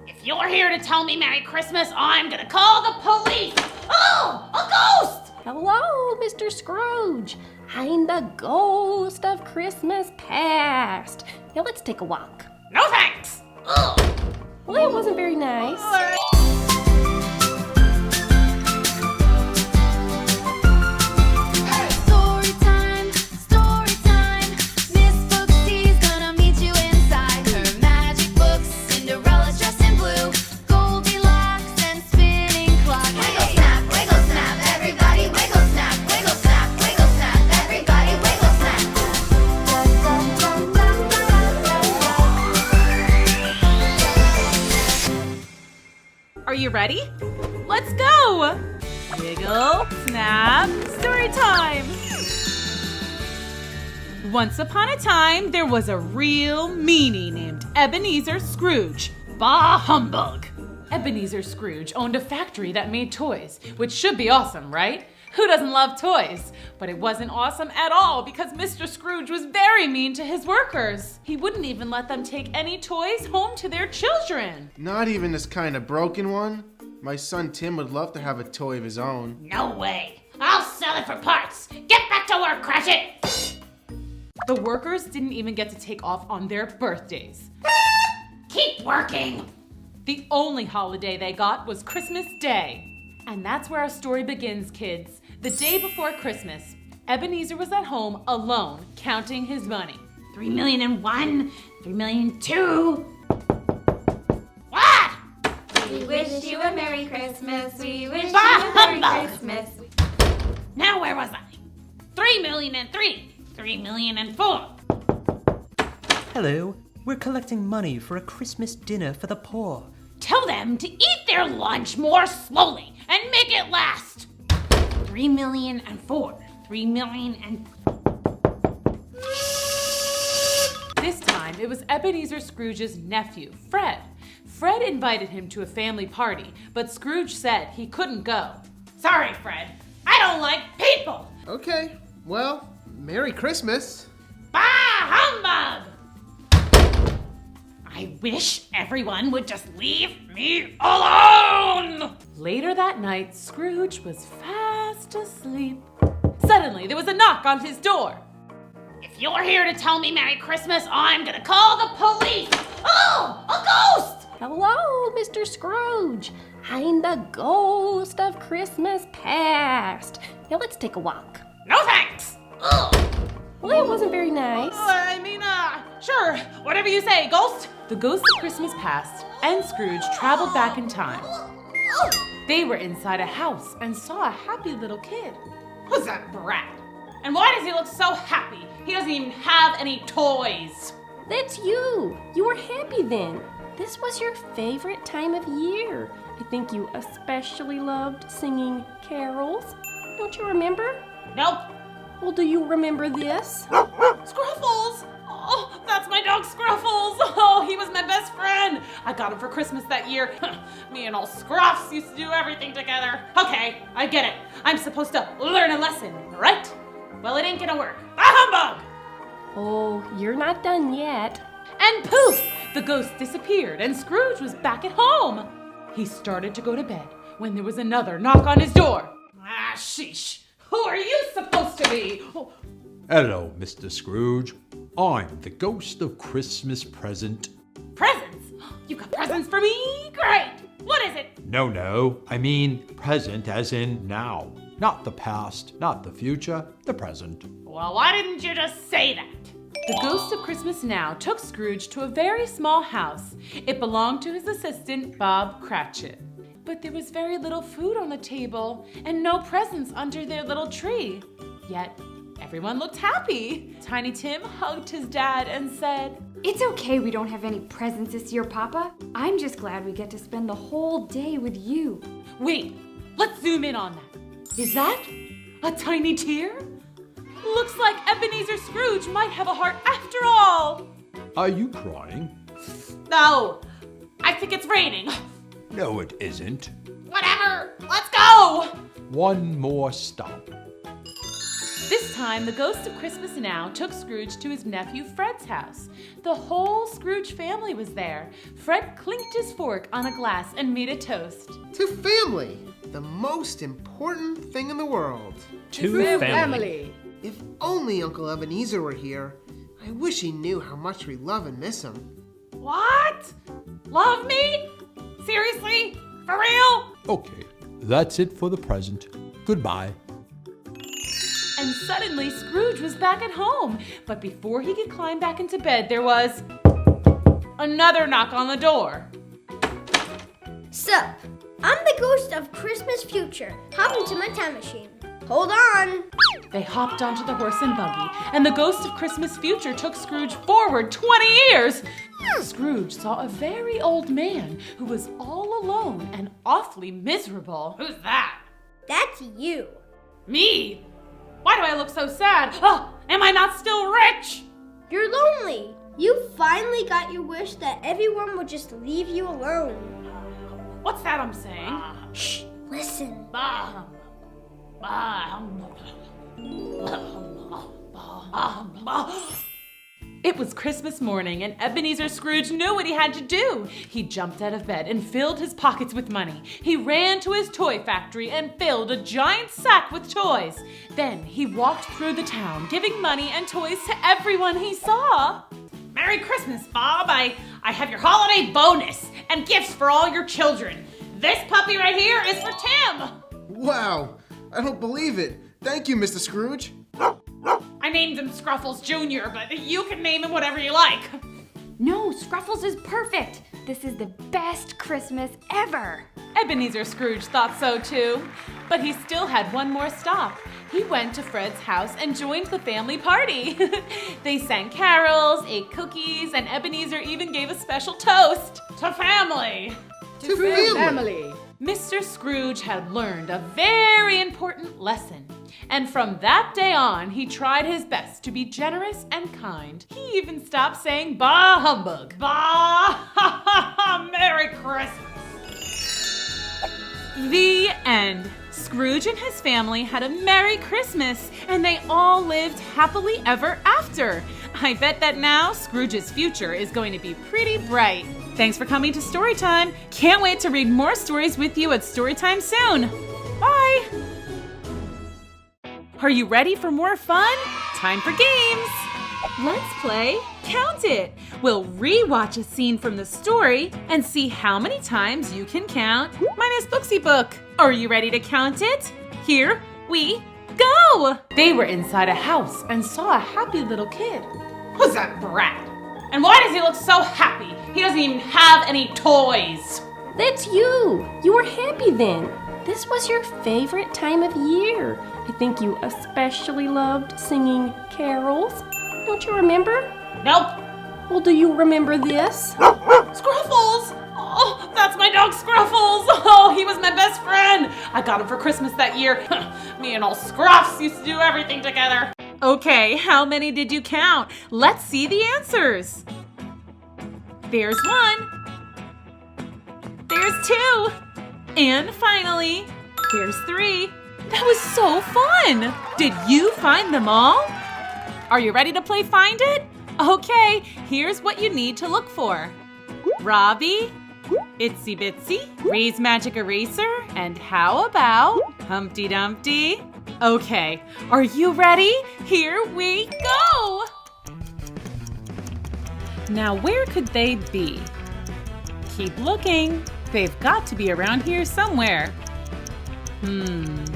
If you're here to tell me Merry Christmas, I'm gonna call the police! Oh, a ghost! Hello, Mr. Scrooge. I'm the ghost of Christmas past. Now let's take a walk. No thanks! Ugh. Well, that wasn't very nice. Story time. Miss Booksy's gonna meet you inside her magic books. Cinderella's dressed in blue, Goldilocks and spinning clock. Wiggle snap, everybody wiggle snap, everybody wiggle snap. Are you ready? Let's go! Wiggle, snap, story time! Once upon a time, there was a real meanie named Ebenezer Scrooge. Bah humbug! Ebenezer Scrooge owned a factory that made toys, which should be awesome, right? Who doesn't love toys? But it wasn't awesome at all because Mr. Scrooge was very mean to his workers. He wouldn't even let them take any toys home to their children. Not even this kind of broken one? My son Tim would love to have a toy of his own. No way. I'll sell it for parts. Get back to work, Cratchit! The workers didn't even get to take off on their birthdays. Keep working! The only holiday they got was Christmas Day. And that's where our story begins, kids. The day before Christmas, Ebenezer was at home alone, counting his money. 3,000,001, 3,000,002. What? We wish you a Merry Christmas. We wish Bah you a Merry humbug! Christmas. Now where was I? 3,000,003, 3,000,004. Hello, we're collecting money for a Christmas dinner for the poor. Tell them to eat their lunch more slowly and make it last. 3,000,004, 3,000,000. This time, it was Ebenezer Scrooge's nephew, Fred. Fred invited him to a family party, but Scrooge said he couldn't go. Sorry, Fred. I don't like people. Okay, well, Merry Christmas. Bah humbug! I wish everyone would just leave me alone! Later that night, Scrooge was fast asleep. Suddenly, there was a knock on his door. If you're here to tell me Merry Christmas, I'm gonna call the police! Oh, a ghost! Hello, Mr. Scrooge. I'm the ghost of Christmas past. Now let's take a walk. No thanks! Ugh. Well, that wasn't very nice. Sure, whatever you say, ghost. The ghost of Christmas past and Scrooge traveled back in time. They were inside a house and saw a happy little kid. Who's that brat? And why does he look so happy? He doesn't even have any toys. That's you. You were happy then. This was your favorite time of year. I think you especially loved singing carols. Don't you remember? Nope. Well, do you remember this? Scruffles! Oh, that's my dog Scruffles! Oh, he was my best friend. I got him for Christmas that year. Me and old Scruffs used to do everything together. Okay, I get it. I'm supposed to learn a lesson, right? Well, it ain't gonna work. Ah, humbug! Oh, you're not done yet. And poof! The ghost disappeared and Scrooge was back at home. He started to go to bed when there was another knock on his door. Ah, sheesh. Who are you supposed to be? Oh, Hello, Mr. Scrooge. I'm the ghost of Christmas present. presents? You got presents for me? Great. What is it? No, I mean present as in now. Not the past, not the future, the present. Well, why didn't you just say that? The ghost of Christmas Now took Scrooge to a very small house. It belonged to his assistant, Bob Cratchit. But there was very little food on the table and no presents under their little tree. Yet, everyone looked happy. Tiny Tim hugged his dad and said, It's okay we don't have any presents this year, Papa. I'm just glad we get to spend the whole day with you. Wait, let's zoom in on that. Is that a tiny tear? Looks like Ebenezer Scrooge might have a heart after all. Are you crying? No, I think it's raining. No, it isn't. Whatever. Let's go. One more stop. This time, the ghost of Christmas Now took Scrooge to his nephew Fred's house. The whole Scrooge family was there. Fred clinked his fork on a glass and made a toast. To family, the most important thing in the world. To family. If only Uncle Ebenezer were here. I wish he knew how much we love and miss him. What? Love me? Seriously? For real? Okay, that's it for the present. Goodbye. And suddenly, Scrooge was back at home. But before he could climb back into bed, there was another knock on the door. Sup, I'm the ghost of Christmas future. Hop into my time machine. Hold on. They hopped onto the horse and buggy, and the ghost of Christmas future took Scrooge forward 20 years. Scrooge saw a very old man who was all alone and awfully miserable. Who's that? That's you. Me? Why do I look so sad? Oh, am I not still rich? You're lonely. You finally got your wish that everyone would just leave you alone. What's that I'm saying? Shh, listen. Bah. It was Christmas morning, and Ebenezer Scrooge knew what he had to do. He jumped out of bed and filled his pockets with money. He ran to his toy factory and filled a giant sack with toys. Then he walked through the town, giving money and toys to everyone he saw. Merry Christmas, Bob. I have your holiday bonus and gifts for all your children. This puppy right here is for Tim. Wow, I don't believe it. Thank you, Mr. Scrooge. I named him Scruffles Jr., but you can name him whatever you like. No, Scruffles is perfect. This is the best Christmas ever. Ebenezer Scrooge thought so too, but he still had one more stop. He went to Fred's house and joined the family party. They sang carols, ate cookies, and Ebenezer even gave a special toast. To family. To family. Mr. Scrooge had learned a very important lesson, and from that day on, he tried his best to be generous and kind. He even stopped saying bah humbug. Bah! Merry Christmas. The end. Scrooge and his family had a Merry Christmas, and they all lived happily ever after. I bet that now Scrooge's future is going to be pretty bright. Thanks for coming to Storytime. Can't wait to read more stories with you at Storytime soon. Bye! Are you ready for more fun? Time for games! Let's play Count It. We'll re-watch a scene from the story and see how many times you can count minus Booksy Book. Are you ready to count it? Here we go! They were inside a house and saw a happy little kid. Who's that brat? And why does he look so happy? He doesn't even have any toys. That's you. You were happy then. This was your favorite time of year. I think you especially loved singing carols. Don't you remember? Nope. Well, do you remember this? Scruffles! Oh, that's my dog Scruffles! Oh, he was my best friend! I got him for Christmas that year. Me and old Scruffs used to do everything together. Okay, how many did you count? Let's see the answers. There's one. There's two. And finally, there's three. That was so fun! Did you find them all? Are you ready to play Find It? Okay, here's what you need to look for. Robbie, Itsy Bitsy, Ray's Magic Eraser, and how about Humpty Dumpty? Okay, are you ready? Here we go! Now where could they be? Keep looking. They've got to be around here somewhere.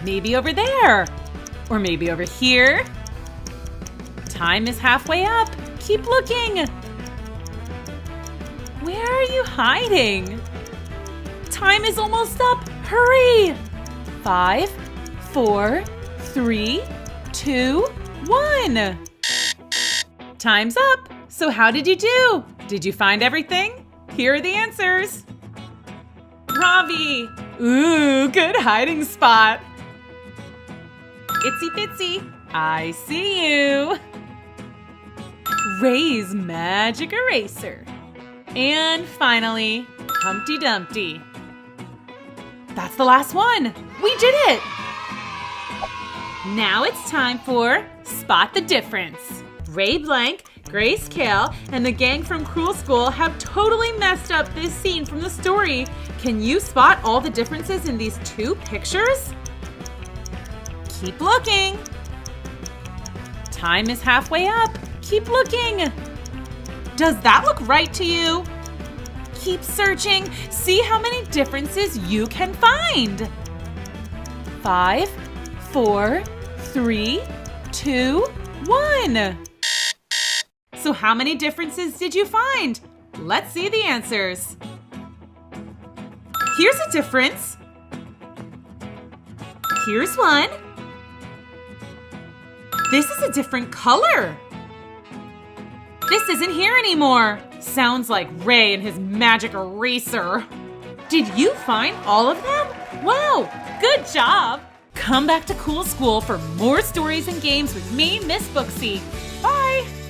Maybe over there. Or maybe over here. Time is halfway up. Keep looking. Where are you hiding? Time is almost up. Hurry! 5, 4, 3, 2, 1. Time's up. So how did you do? Did you find everything? Here are the answers. Ravi. Ooh, good hiding spot. Itsy Bitsy. I see you. Ray's Magic Eraser. And finally, Humpty Dumpty. That's the last one. We did it. Now it's time for Spot the difference. Ray Blank, Grace Kale, and the gang from Cruel School have totally messed up this scene from the story. Can you spot all the differences in these two pictures? Keep looking. Time is halfway up. Keep looking. Does that look right to you? Keep searching. See how many differences you can find. 5, 4, 3, 2, 1. So how many differences did you find? Let's see the answers. Here's a difference. Here's one. This is a different color. This isn't here anymore. Sounds like Ray and his magic eraser. Did you find all of them? Wow, good job. Come back to Cool School for more stories and games with me, Miss Booksy. Bye.